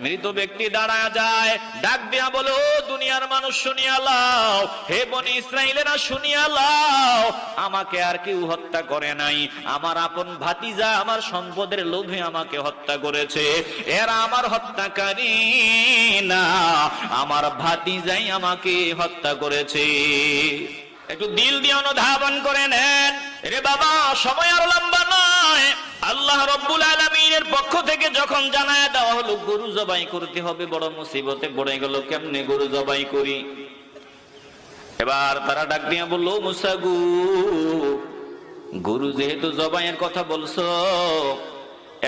মৃত ব্যক্তি দাঁড়ায় যায়, ডাক দিয়া বলে, ও দুনিয়ার মানুষ শুনিয়া লাও, হে বনি ইসরাইলেরা শুনিয়া লাও, আমাকে আর কেউ হত্যা করে নাই, আমার আপন ভাতিজা আমার সম্পদের লোভে আমাকে হত্যা করেছে। এরা আমার হত্যাকারী না, আমার ভাতিজাই আমাকে হত্যা করেছে। একটু দিল দিয়ে অনুধাবন করে নেন। রে বাবা, সময় আর লম্বা নয়। আল্লাহ রব্বুল আলামিনের পক্ষ থেকে যখন জানায় দেওয়া হলো গরু জবাই করতে হবে, বড় মুসিবতে পড়ে গেল, কেমনে গরু জবাই করি? এবার তারা ডাক দিয়া বললো, মুসা গো, গরু যেহেতু জবাইয়ের কথা বলছো,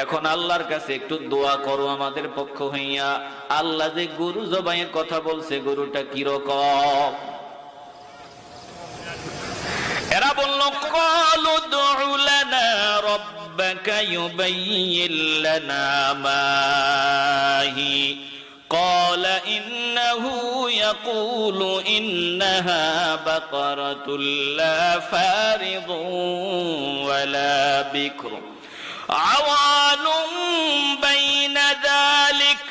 এখন আল্লাহর কাছে একটু দোয়া করো আমাদের পক্ষ হইয়া। আল্লাহ যে গরু জবাইয়ের কথা বলছে, গরুটা কিরকম? এরা বলল, ক্বালু দু'উ লানা রাব্বাকা ইউবাইয়িন লানা মা হি ক্বালা ইন্নাহু ইয়াকুলু ইন্নাহা বাকারাতুল লা ফারিদুন ওয়ালা বিকরুন আওয়ানুম বাইনা যালিক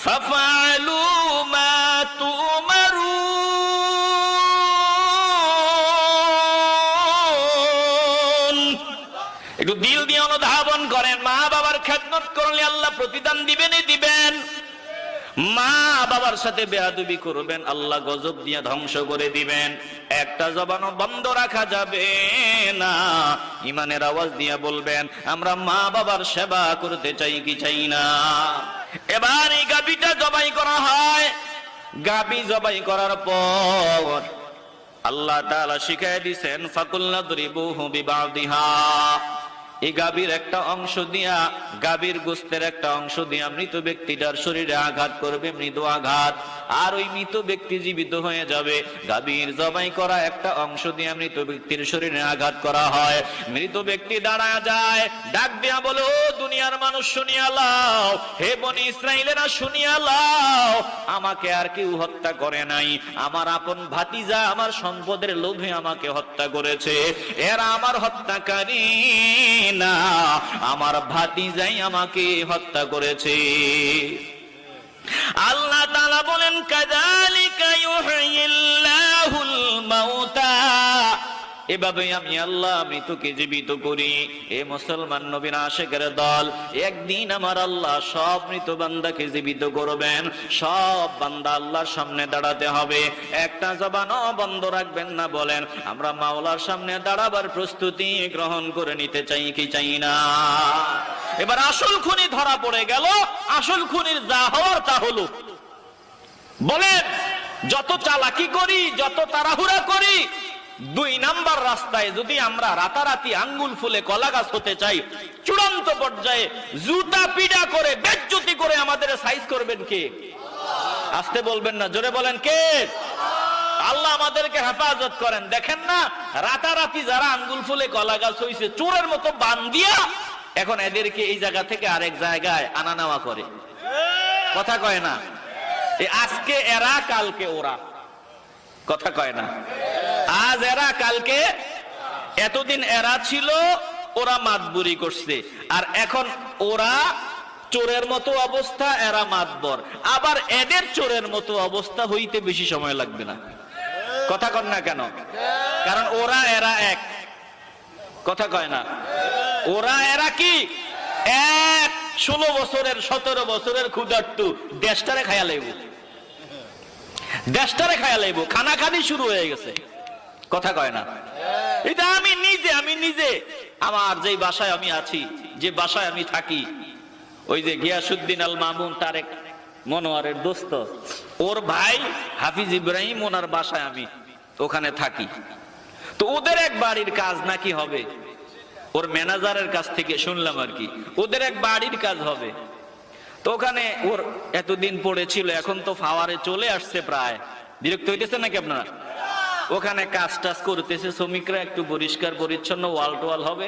ফাফআলু মা তুমারুন। একটু দিল দিয়ে অনুধাবন করেন। মা বাবার খেদমত করলে আল্লাহ প্রতিদান দিবেনই দিবেন। মা বাবার সাথে বেয়াদবি করবেন, আল্লাহ গজব দিয়ে ধ্বংস করে দিবেন। একটা জবানও বন্ধ রাখা যাবে না। ইমানের আওয়াজ দিয়ে বলবেন, আমরা মা বাবার সেবা করতে চাই কি চাই না? এবার এই গাভীটা জবাই করা হয়। গাভী জবাই করার পর আল্লাহ তাআলা শিখায় দিয়েছেন, ফাকুলনা দরিবুহু বিবাদিহা, এই গাভীর একটা অংশ দিয়া, গাভীর গোস্তের একটা অংশ দিয়া মৃত ব্যক্তিটার শরীরে আঘাত করবে, মৃদু আঘাত, আর ওই মৃত ব্যক্তি জীবিত হয়ে যাবে। গাভীর জবাই করা একটা অংশ দিয়া মৃত ব্যক্তির শরীরে আঘাত করা হয়। মৃত ব্যক্তি দাঁড়ায় যায়, ডাক দিয়া বলে, ও দুনিয়ার মানুষ শুনিয়া লাও, হে বনি ইসরাইলেরা শুনিয়া লাও, আমাকে আর কেউ হত্যা করে নাই, আমার আপন ভাতিজা আমার সম্পদের লোভে আমাকে হত্যা করেছে। এরা আমার হত্যাকারী না, আমার ভাতিজাই আমাকে হত্যা করেছে। আল্লাহ তাআলা বলেন, কাযালিকা ইউহয়িল্লাহুল মাউতা, এভাবে আমি আল্লাহ মৃতকে জীবিত করি। এ মুসলমান নবীর আশিকের দল, একদিন আমার আল্লাহ সব মৃত বান্দাকে জীবিত করবেন। সব বান্দা আল্লাহর সামনে দাঁড়াতে হবে, একটা জবানও বন্ধ রাখবেন না। বলেন, আমরা মাওলার সামনে দাঁড়াবার প্রস্তুতি গ্রহণ করে নিতে চাই কি চাই না? এবার আসল খুনি ধরা পড়ে গেল। আসল খুনির যা হওয়ার তা হলো। বলেন, যত চালাকি করি, যত তাড়াহুড়া করি, 2 নাম্বার রাস্তায় যদি আমরা রাতারাতি আঙ্গুল ফুলে কলা গাছ হতে চাই, চূড়ান্ত পর্যায়ে জুতা পিটা করে বেজ্জতি করে আমাদের সাইজ করবেন কে? আস্তে বলবেন না, জোরে বলেন কে? আল্লাহ আমাদেরকে হেফাজত করেন। দেখেন না, রাতারাতি যারা আঙ্গুল ফুলে কলা গাছ হইছে, চোরের মতো বান দিয়া এখন এদেরকে এই জায়গা থেকে আরেক জায়গায় আনা নেওয়া করে। কথা কয় না? আজকে এরা, কালকে ওরা। কথা কয় না? আজ এরা, কালকে। এতদিন এরা ছিল, ওরা মাতবুরি করছে, আর এখন ওরা চোরের মতো অবস্থা, এরা মাতবর। আবার এদের চোরের মতো অবস্থা হইতে বেশি সময় লাগবে না। কথা কন না কেন? কারণ ওরা এরা এক। কথা কয় না? ওরা এরা কি এক? 16 বছরের 17 বছরের ক্ষুধার্ত দেশটারে খায়া লাইব, দেশটারে খায়া লাইব, খানাখানি শুরু হয়ে গেছে। কথা কয় না? এটা আমি নিজে আমার যে বাসায় আমি আছি, যে বাসায় আমি থাকি, ওই যে গিয়াসউদ্দিন আল মামুন তারেক মনোয়ারের দোস্ত, ওর ভাই হাফিজ ইব্রাহিম, ওনার বাসায় আমি ওখানে থাকি। তো ওদের এক বাড়ির কাজ নাকি হবে, ওর ম্যানেজারের কাছ থেকে শুনলাম আর কি, ওদের এক বাড়ির কাজ হবে। তো ওখানে ওর এতদিন পড়েছিল, এখন তো ফাওয়ারে চলে আসছে, প্রায় বিরক্ত হইতেছে নাকি আপনারা? ওখানে কাজ টাজ করতেছে শ্রমিকরা, একটু পরিষ্কার পরিচ্ছন্ন, ওয়াল টোয়াল হবে,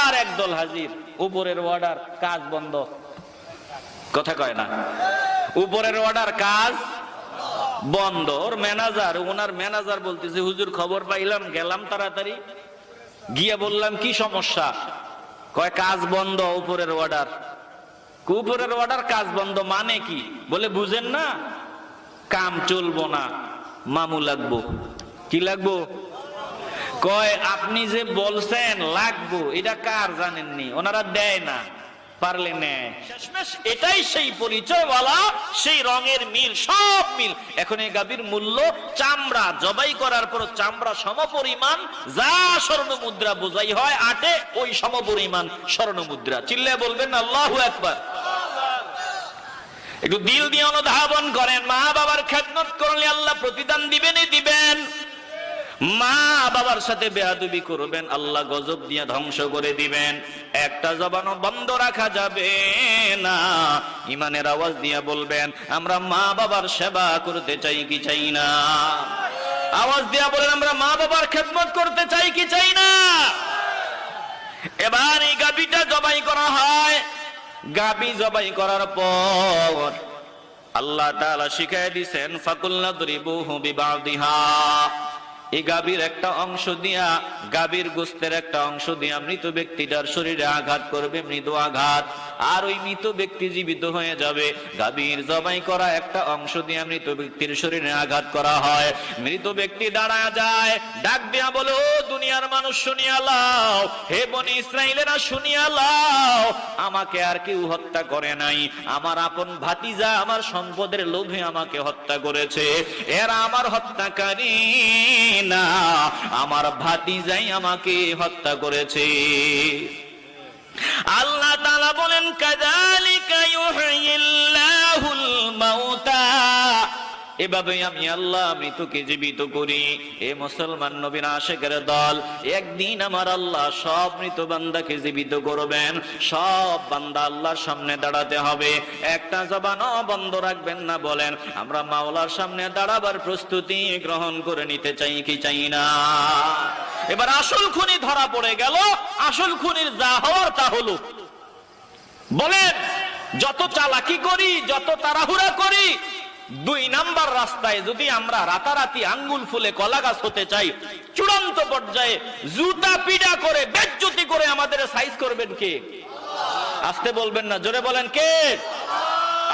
আর একদল হাজির, উপরের অর্ডার, কাজ বন্ধ। কথা কয় না? উপরের অর্ডার, কাজ বন্ধ। ওর ম্যানেজার, ওনার ম্যানেজার বলতেছে, হুজুর খবর পাইলাম, গেলাম তাড়াতাড়ি, গিয়ে বললাম কি সমস্যা? কয় কাজ বন্ধ, উপরের অর্ডার। উপরের অর্ডার কাজ বন্ধ মানে কি? বলে বুঝেন না, কাম চলবো না, মামু লাগবো। কি লাগবো? কয় আপনি যে বলছেন লাগবো, এটা কার জানেননি, ওনারা দেয় না, পারলে নেয়। এটাই সেই পরিচয় বলা, সেই রঙের মিল, সব মিল। এখন এই গাভীর মূল্য চামড়া জবাই করার পর চামড়া সমপরিমাণ যা স্বর্ণ মুদ্রা বোঝাই হয় আটে, ওই সমপরিমাণ স্বর্ণ মুদ্রা। চিল্লায় বলবেন আল্লাহু আকবার। একটু দিল দিয়ে অনুধাবন করেন, মা বাবার খেদমত করলে আল্লাহ প্রতিদান দিবেনই দিবেন। মা বাবার সাথে বেয়াদবি করবেন, আল্লাহ গজব দিয়ে ধ্বংস করে দিবেন। একটা জবানও বন্ধ রাখা যাবে না। ইমানের আওয়াজ দিয়ে বলবেন, আমরা মা বাবার সেবা করতে চাই কি চাই না? আওয়াজ দিয়ে বলেন, আমরা মা বাবার খেদমত করতে চাই কি চাই না? এবার এই গাভীটা জবাই করা হয়। গাভী জবাই করার পর আল্লাহ তাআলা শিখায় দিয়েছেন, ফাকুলনা দরিবুহু বিবাদিহা। এই গাভীর একটা অংশ দিয়া, গাভীর গোশতের একটা অংশ দিয়া মৃত ব্যক্তিটার শরীরে আঘাত করবে, মৃদু আঘাত। আর ওই মৃত ব্যক্তি জীবিত হয়ে যাবে। গাভীর জবাই করা একটা অংশ দিয়া মৃত ব্যক্তির শরীরে আঘাত করা হয়। মৃত ব্যক্তি দাঁড়ায় যায়, ডাক দিয়া বলে, ও দুনিয়ার মানুষ শুনিয়া লাও, হে বনি ইসরাইলেরা শুনিয়া লাও, আমাকে আর কেউ হত্যা করে নাই। আমার আপন ভাতিজা আমার সম্পদের লোভে আমাকে হত্যা করেছে। এরা আমার হত্যাকারী না, আমার ভাতিজাই আমাকে হত্যা করেছে। আল্লাহ তাআলা বলেন, কাযালিকা ইউহয়িল্লাহুল মাউতা। এভাবে আমি আল্লাহ মৃতকে জীবিত করি। এ মুসলমান নবীর আশিকের দল, একদিন আমার আল্লাহ সব মৃত বান্দাকে জীবিত করবেন। সব বান্দা আল্লাহর সামনে দাঁড়াতে হবে। একটা জবানও বন্ধ রাখবেন না। বলেন, আমরা মাওলার সামনে দাঁড়াবার প্রস্তুতি গ্রহণ করে নিতে চাই কি চাই না? এবার আসল খুনি ধরা পড়ে গেল। আসল খুনির যা হওয়ার তা হলো। বলেন, যত চালাকি করি, যত তাড়াহুড়া করি, 2 নাম্বার রাস্তায় যদি আমরা রাতারাতি আঙ্গুল ফুলে কলা গাছ হতে চাই, চূড়ান্ত পর্যায়ে জুতা পিটা করে বেজ্জতি করে আমাদের সাইজ করবেন কে? আসতে বলবেন না, জোরে বলেন কে?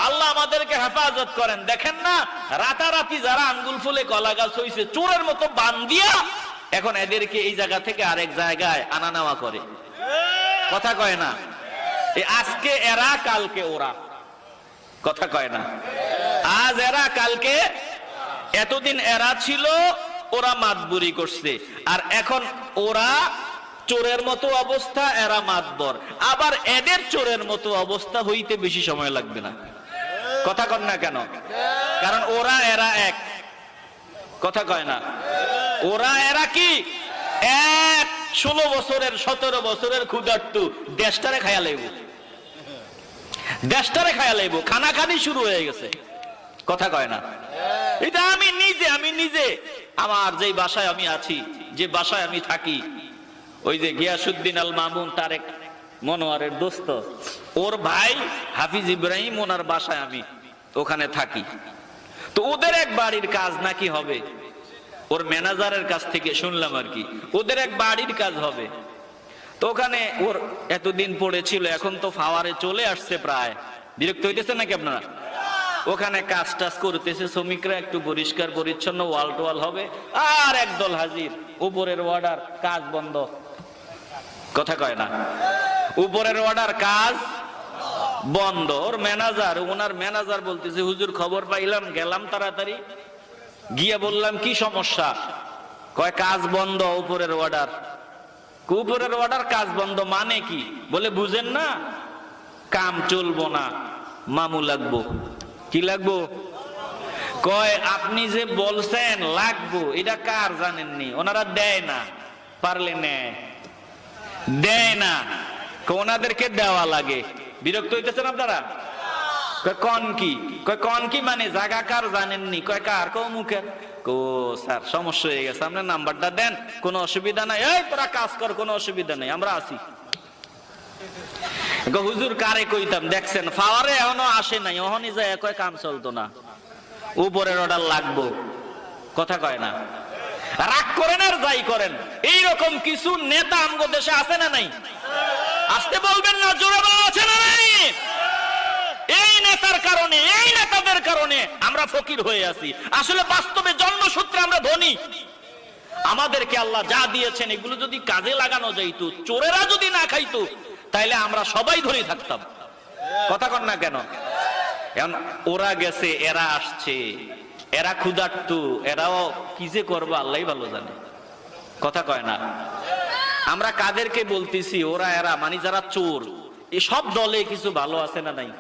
আল্লাহ আমাদেরকে হেফাজত করেন। দেখেন না, রাতারাতি যারা আঙ্গুল ফুলে কলা গাছ হইছে, চোরের মতো বান্ধিয়া এখন এদেরকে এই জায়গা থেকে আরেক জায়গায় আনা নেওয়া করে। কথা কয় না? আজকে এরা, কালকে ওরা। কথা কয় না? আজ এরা, কালকে। এতদিন এরা ছিল, ওরা মাতবুরি করছে, আর এখন ওরা চোরের মতো অবস্থা, এরা মাতবর। আবার এদের চোরের মতো অবস্থা হইতে বেশি সময় লাগবে না। কথা কন না কেন? কারণ ওরা এরা এক। কথা কয় না? ওরা এরা কি এক? 16 বছরের 17 বছরের ক্ষুধার্তু দেশটারে খায়া লাইব, দেশটারে খায়া লাইব, খানাখানি শুরু হয়ে গেছে। কথা কয় না? এটা আমি নিজে আমার যে বাসায় আমি আছি, যে বাসায় আমি থাকি, ওই যে গিয়াসউদ্দিন আল মামুন তারেক মনোয়ারের দোস্ত, ওর ভাই হাফিজ ইব্রাহিম, ওনার বাসায় আমি ওখানে থাকি। তো ওদের এক বাড়ির কাজ নাকি হবে, ওর ম্যানেজারের কাছ থেকে শুনলাম আর কি, ওদের এক বাড়ির কাজ হবে। তো ওখানে ওর এতদিন পড়েছিল, এখন তো ফাওয়ারে চলে আসছে প্রায়। বিরক্ত হইতেছে নাকি আপনারা? ওখানে কাজ টাজ করতেছে শ্রমিকরা, একটু পরিষ্কার পরিচ্ছন্ন, ওয়াল টোয়াল হবে, আর একদল হাজির, উপরের অর্ডার, কাজ বন্ধ। কথা কয় না? উপরের অর্ডার, কাজ বন্ধ। ওর ম্যানেজার, ওনার ম্যানেজার বলতেছে, হুজুর খবর পাইলাম, গেলাম তাড়াতাড়ি, গিয়ে বললাম কি সমস্যা? কয় কাজ বন্ধ, উপরের অর্ডার। উপরের অর্ডার, কাজ বন্ধ মানে কি? বলে বুঝেন না, কাম চলবো না, মামু লাগবো। কি লাগবো? কয় আপনি যে বলছেন লাগবো, এটা কার জানেননি, ওনারা দেয় না, পারলে নেয়, দেয় না, ওনাদেরকে দেওয়া লাগে। বিরক্ত হইতেছেন আপনারা? কন কি? কয় কন কি মানে জায়গা কার জানেননি? কয় কার? কো মুখের। কো স্যার সমস্যা হয়ে গেছে, আপনার নাম্বারটা দেন, কোনো অসুবিধা নাই, এই তোরা কাজ কর, কোনো অসুবিধা নেই, আমরা আছি। হুজুর কারে কইতাম, দেখছেন ফাওয়ারে এখনো আসে নাই, ওহনি যায়, কয় কাম চলতো না, উপরের অর্ডার লাগবো। কথা কয় না? রাগ করেন আর যাই করেন, এইরকম কিছু নেতা আমগো দেশে আছে না নাই? আসতে বলবেন না, জোরে বলা আছে না নাই? কারণে, এই নেতাদের কারণে আমরা ফকির হয়ে আছি। আসলে বাস্তবে জন্মসূত্রে আমরা ধনী। আমাদেরকে আল্লাহ যা দিয়েছেন এগুলো যদি কাজে লাগানো যাইতো, চোরেরা যদি না খাইতো, তাইলে আমরা সবাই ধনী থাকতাম। কথা কন না কেন? এখন ওরা গেছে, এরা আসছে, এরা ক্ষুধার্ত, এরাও কি যে করবো আল্লাহই ভালো জানে। কথা কয় না? আমরা কাদেরকে বলতেছি? ওরা এরা, মানে যারা চোর। এই সব দলে কিছু ভালো আছে না নাই?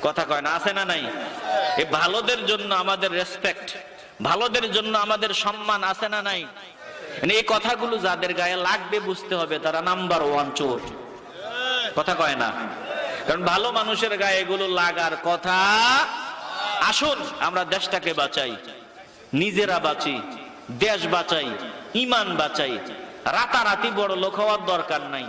কথা কয় না? আছে না নাই? এই ভালোদের জন্য আমাদের রেসপেক্ট, ভালোদের জন্য আমাদের সম্মান আছে না নাই? এই কথাগুলো যাদের গায়ে লাগবে বুঝতে হবে তারা নাম্বার 1 চোর। কথা কয় না? কারণ ভালো মানুষের গায়ে এগুলো লাগার কথা। আসুন আমরা দেশটাকে বাঁচাই, নিজেরা বাঁচি, দেশ বাঁচাই, ইমান বাঁচাই। রাতারাতি বড় লোক হওয়ার দরকার নাই।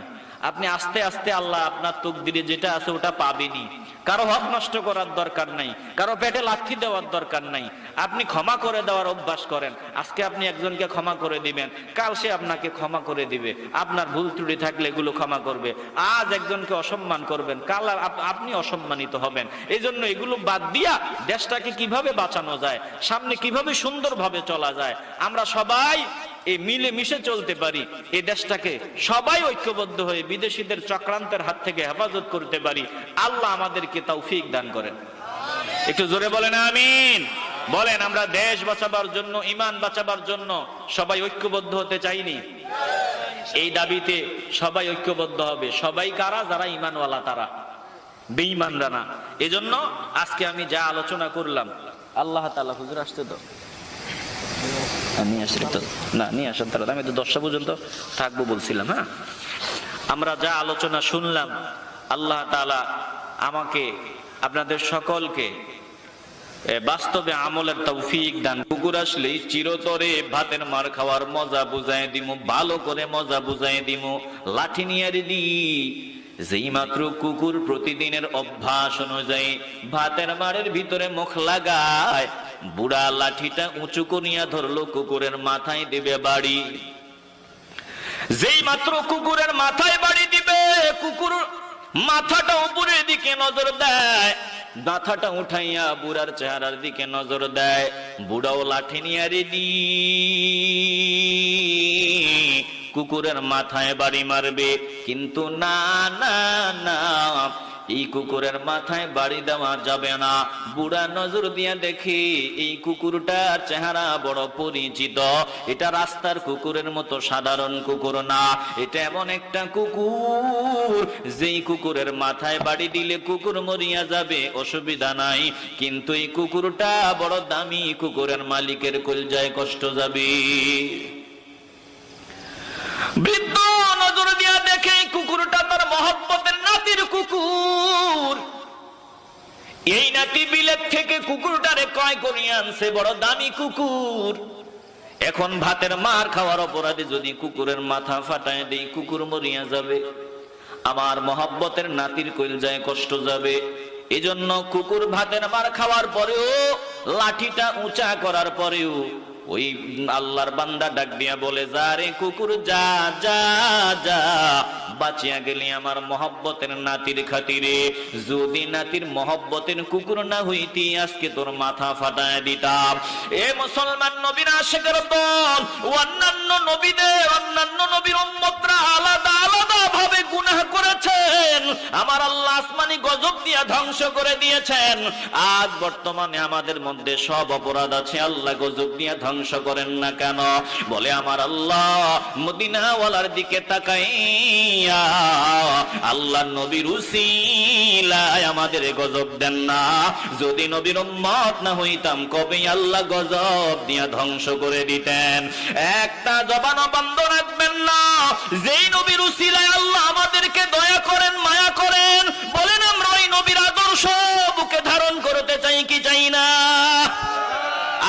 আপনি আস্তে আস্তে আল্লাহ আপনার তকদিরে যেটা আছে ওটা পাবেনই। কারো হক নষ্ট করার দরকার নাই, কারো পেটে লাথি দেওয়ার দরকার নাই। আপনি ক্ষমা করে দেওয়ার অভ্যাস করেন। আজকে আপনি একজনকে ক্ষমা করে দিবেন, কাল সে আপনাকে ক্ষমা করে দিবে। আপনার ভুল ত্রুটি থাকলে এগুলো ক্ষমা করবে। আজ একজনকে অসম্মান করবেন, কাল আপনি অসম্মানিত হবেন। এই জন্য এগুলো বাদ দিয়া দেশটাকে কিভাবে বাঁচানো যায়, সামনে কিভাবে সুন্দরভাবে চলা যায়, আমরা সবাই এই মিলে মিশে চলতে পারি, এই দেশটাকে সবাই ঐক্যবদ্ধ হয়ে বিদেশিদের চক্রান্তের হাত থেকে হেফাজত করতে পারি, আল্লাহ আমাদেরকে তৌফিক দান করেন। একটু জোরে বলেন আমিন। বলেন আমরা দেশ বাঁচাবার জন্য, ইমান বাঁচাবার জন্য সবাই ঐক্যবদ্ধ হতে চাইনি? এই দাবিতে সবাই ঐক্যবদ্ধ হবে। সবাই কারা? যারা ইমানওয়ালা, তারা, বেঈমানরা না। এজন্য আজকে আমি যা আলোচনা করলাম, আল্লাহ তাআলা, হুজুর আসতে তো নিয়ে আসলে তো না, নিয়ে আসেন তারা, আমি তো 10টা পর্যন্ত থাকবো বলছিলাম। হ্যাঁ, আমরা যা আলোচনা শুনলাম, আল্লাহ তাআলা আমাকে আপনাদের সকলকে বাস্তবে আমলের তৌফিক দান। কুকুর আসলেই চিরতরে ভাতের মার খাওয়ার মজা বুঝাই দিমু, ভালো করে মজা বুঝাই দিমু। লাঠি নিয়ে দি, যেই মাত্র কুকুর প্রতিদিনের অভ্যাস অনুযায়ী ভাতের মারের ভিতরে মুখ লাগায়, বুড়া লাঠিটা উঁচু করিয়া ধরলো, কুকুরের মাথায় দিবে বাড়ি। যেই মাত্র কুকুরের মাথায় বাড়ি দিবে, কুকুর মাথাটা উপরের দিকে নজর দেয়, মাথাটা উঠাইয়া বুড়ার চেহারার দিকে নজর দেয়। বুড়াও লাঠি নিয়ে রেডি, কুকুরের মাথায় বাড়ি মারবে। কিন্তু না না না, এই কুকুরের মাথায় বাড়ি দেওয়া যাবে না। বুড়া নজর দিয়ে দেখে এই কুকুরটার চেহারা বড় পরিচিত। এটা রাস্তার কুকুরের মতো সাধারণ কুকুর না, এটা এমন একটা কুকুর যেই কুকুরের মাথায় বাড়ি দিলে কুকুর মরিয়া যাবে, অসুবিধা নাই। কিন্তু এই কুকুরটা বড় দামি, কুকুরের মালিকের কলজায় কষ্ট যাবে। বৃদ্ধ নজর দিয়া দেখে কুকুরটা তার মহব্বতের নাতির কুকুর। এই নাতি বিলেত থেকে কুকুরটারে ক্রয় করিয়া আনছে, বড় দামি কুকুর। এখন ভাতের মার খাওয়ার অপরাধে যদি কুকুরের মাথা ফাটায় দেই, কুকুর মরিয়া যাবে, আমার মহব্বতের নাতির কলজায় কষ্ট যাবে। এজন্য কুকুর ভাতের মার খাওয়ার পরেও, লাঠিটা উঁচা করার পরেও ওই আল্লাহর বান্দা ডাক দিয়া বলে, যা রে কুকুর, যা যা যা, বাঁচিয়া গেলি আমার মহব্বতের নাতির খাতিরে। যদি নাতির মহব্বতের কুকুর না হইতি, আজকে তোর মাথা ফাটায় দিতাম। এ মুসলমান, নবীর আশিকের দল, অন্যান্য নবীদের, অন্যান্য নবীর উম্মতরা আলাদা আলাদা ভাবে গুনাহ করেছেন, আমার আল্লাহ আসমানি গজব দিয়া ধ্বংস করে দিয়েছেন। আজ বর্তমানে আমাদের মধ্যে সব অপরাধ আছে, আল্লাহ গজব দিয়া ধ্বংস করেন না কেন? বলে আমার আল্লাহ মদিনাওয়ালার দিকে তাকাইয়া আল্লাহ নবীর উসিলায় আমাদের গজব দেন না। যদি নবীর উম্মত না হইতাম, কবে আল্লাহ গজব দিয়া ধ্বংস করে দিতেন। একটা জবানও বন্ধ রাখবেন না। যেই নবীর উসিলায় আল্লাহ আমাদেরকে দয়া করেন, মায়া করেন, বলেন আমরা ওই নবীর আদর্শ বুকে ধারণ করতে চাই কি চাই না?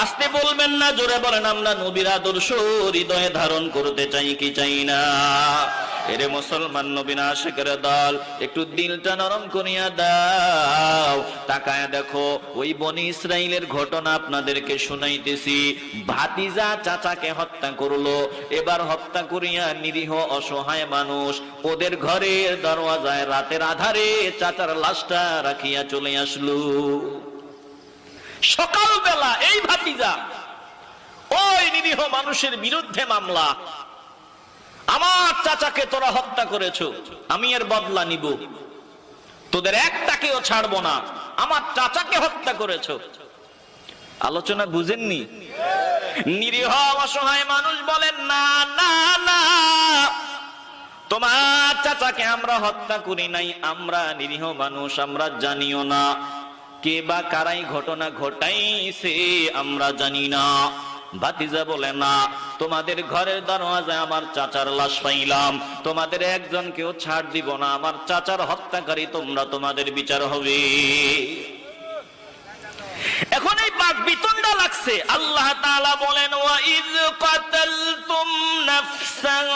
আসতে বলবেন না, জোরে বলেন আমরা নবীর আদর্শ হৃদয়ে ধারণ করতে চাই কি চাই না? এরে মুসলমান নবীর আশিকের দল, একটু দিলটা নরম করিয়া দাও। তাকায় দেখো, ওই বনি ইসরাইলের ঘটনা আপনাদেরকে শুনাইতেছি। ভাতিজা চাচাকে হত্যা করলো, এবার হত্যা করিয়া নিরীহ অসহায় মানুষ ওদের ঘরের দরওয়াজায় রাতের আধারে চাচার লাশটা রাখিয়া চলে আসলো। সকালবেলা এই ভাতিজা ওই নিরীহ মানুষের বিরুদ্ধে মামলা, আমার চাচাকে তোরা হত্যা করেছো, আমি এর বদলা নিব, তোদের একটাকেও ছাড়বো না, আমার চাচাকে হত্যা করেছো। আলোচনা বুঝেননি? নিরীহ অসহায় মানুষ বলেন, না না না, তোমার চাচাকে আমরা হত্যা করি নাই, আমরা নিরীহ মানুষ, আমরা জানিও না কে বা কারাই ঘটনা ঘটাইছে, আমরা জানি না। ভাতিজা বলে, না, তোমাদের ঘরের দরওয়াজায় আমার চাচার লাশ পাইলাম, তোমাদের একজনকেও ছাড় দিব না, আমার চাচার হত্যাকারী তোমরা, তোমাদের বিচার হবে। এখন এই বাক বিতণ্ডা লাগছে। আল্লাহ তাআলা বলেন, ওয়া ইয কাতালতুম নাফসান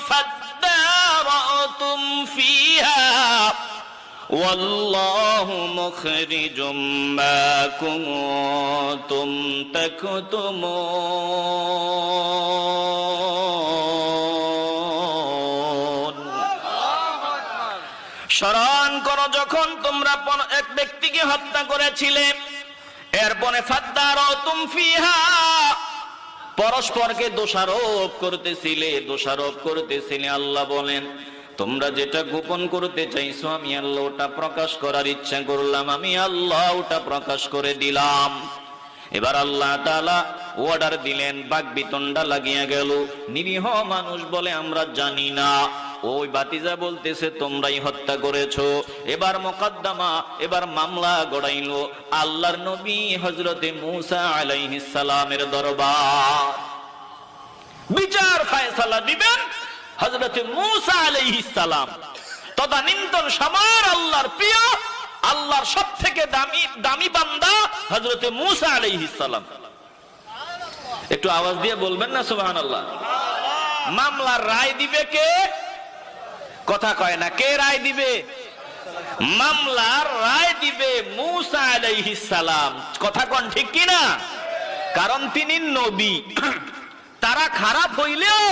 ফাদারাতুম ফিহা ওয়াল্লাহু মুখরিজুম মা কুনতুম তাকতুমুন। স্মরণ করো, যখন তোমরা এক ব্যক্তিকে হত্যা করেছিলে, এরপরে ফাদারাতুম ফিহা, পরস্পরকে দোষারোপ করতেছিলে। আল্লাহ বলেন, তোমরা যেটা গোপন করতে চাইছো আমি আল্লাহ ওটা প্রকাশ করার ইচ্ছা করলাম, আমি আল্লাহ ওটা প্রকাশ করে দিলাম। এবার আল্লাহ তাআলা অর্ডার দিলেন, বাকবিতণ্ডা লাগিয়া গেল। নিরীহ মানুষ বলে, আমরা জানি না। ওই ভাতিজা বলতেছে, তোমরাই হত্যা করেছো। এবার মোকদ্দমা, এবার মামলা গড়াইলো আল্লাহর নবী হযরতে মূসা আলাইহিস সালামের দরবার। বিচার ফয়সালা দিবেন হযরতে মূসা আলাইহিস সালাম, তদানীন্তন সময়ের আল্লাহর প্রিয়, আল্লাহর সবথেকে দামি বান্দা হযরতে মূসা আলাইহিস সালাম। একটু আওয়াজ দিয়ে বলবেন না সুবহানাল্লাহ। মামলার রায় দিবে কে? কথা কয় না, কে রায় দিবে? মামলার রায় দিবে মূসা আলাইহিস সালাম। কথা কোন ঠিক কি না? কারণ তিনি নবী। তারা খারাপ হইলেও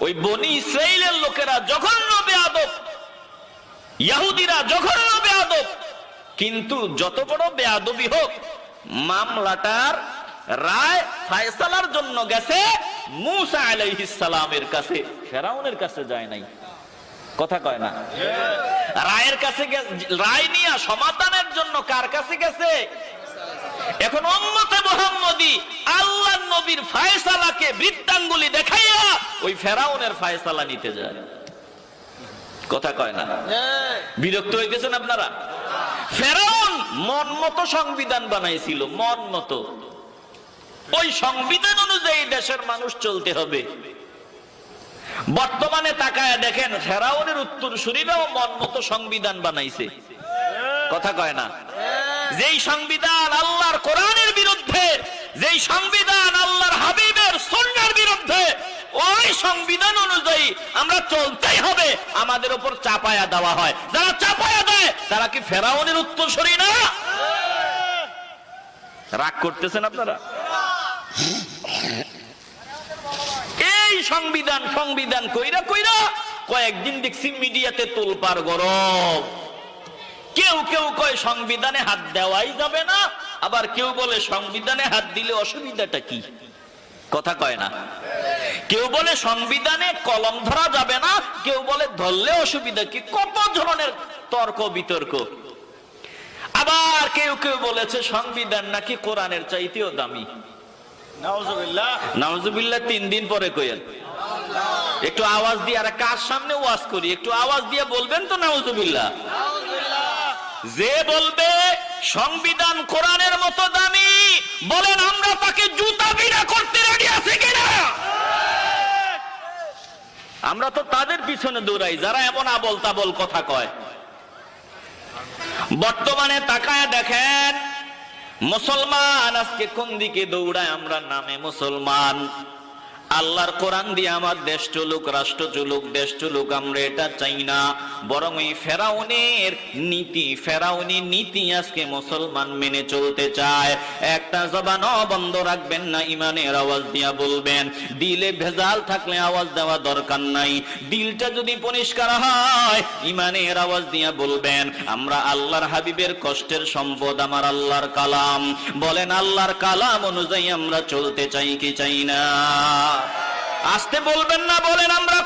ওই বনি ইসরাইলের লোকেরা জঘন্য বেয়াদব, ইহুদিরা জঘন্য বেয়াদব, কিন্তু যত বড় বেয়াদবি হোক, মামলাটার রায় ফয়সালার জন্য গেছে মূসা আলাইহিস সালামের কাছে, ফেরাউনের কাছে যায় নাই। কথা কয় না? রায়ের কাছে, রায় নিয়ে সমাধানের জন্য কার কাছে গেছে? এখন উম্মতে মুহাম্মদী আল্লাহর নবীর ফয়সালাকে বৃত্তাঙ্গুলি দেখাইয়া ওই ফেরাউনের ফয়সালা নিতে যায়। কথা কয় না? বিরক্ত হইতেছেন আপনারা? ফেরাউন মন মতো সংবিধান বানাইছিল, মন মতো। ওই সংবিধান অনুযায়ী দেশের মানুষ চলতে হবে। বর্তমানে তাকায় দেখেন, ফেরাউনের উত্তরসূরিরাও মন মতো সংবিধান বানাইছে। কথা কয় না? যেই সংবিধান আল্লাহর কোরআনের বিরুদ্ধে, যেই সংবিধান আল্লাহর হাবিবের সুন্নাহর বিরুদ্ধে, ওই সংবিধান অনুযায়ী আমরা চলতেই হবে, আমাদের উপর চাপায়া দেওয়া হয়। যারা চাপায়া দেয় তারা কি ফেরাউনের উত্তরসূরি না? রাগ করতেছেন আপনারা? এই সংবিধান কইরা কয়েকদিন দেখছি মিডিয়াতে তোলপাড় গরম। কেউ কয় সংবিধানে হাত দেওয়াই যাবে না, আবার কেউ বলে সংবিধানে হাত দিলে অসুবিধাটা কি? কথা কয় না? কেউ বলে সংবিধানে কলম ধরা যাবে না, কেউ বলে ধরলে অসুবিধা কি? কত ধরনের তর্ক বিতর্ক। আবার কেউ বলেছে সংবিধান নাকি কোরআনের চাইতেও দামি। নাউজুবিল্লাহ, নাউজুবিল্লাহ 3 দিন পরে কইেন। একটু আওয়াজ দিয়ে, আর কার সামনে ওয়াজ করি, একটু আওয়াজ দিয়ে বলবেন তো নাউজুবিল্লাহ। যে বলবে সংবিধান কোরআনের মতো দামি, বলেন আমরা তাকে জুতা বিনা করতে রেডি আছি কিনা? আমরা তো তাদের পিছনে দৌড়াই যারা এমন আবল তাবল কথা কয়। বর্তমানে তাকায় দেখেন, মুসলমান আজকে কোন দিকে দৌড়ায়? আমরা নামে মুসলমান, আল্লাহর কোরআন দিয়ে আমার দেশ চলুক, রাষ্ট্র চলুক, দেশ চলুক, আমরা এটা চাই না। বরং এই ফেরাউনের নীতি, ফেরাউনি নীতি আজকে মুসলমান মেনে চলতে চায়। একটা জবানও বন্ধ রাখবেন না, ইমানের আওয়াজ দিয়া বলবেন। দিলে ভেজাল থাকলে আওয়াজ দেওয়া দরকার নাই, দিলটা যদি পরিষ্কার হয় ইমানের আওয়াজ দিয়া বলবেন। আমরা আল্লাহর হাবিবের কষ্টের সম্পদ আমার আল্লাহর কালাম। বলেন আল্লাহর কালাম অনুযায়ী আমরা চলতে চাই কি চাই না? আসতে বলবেন না, বলেন আমরা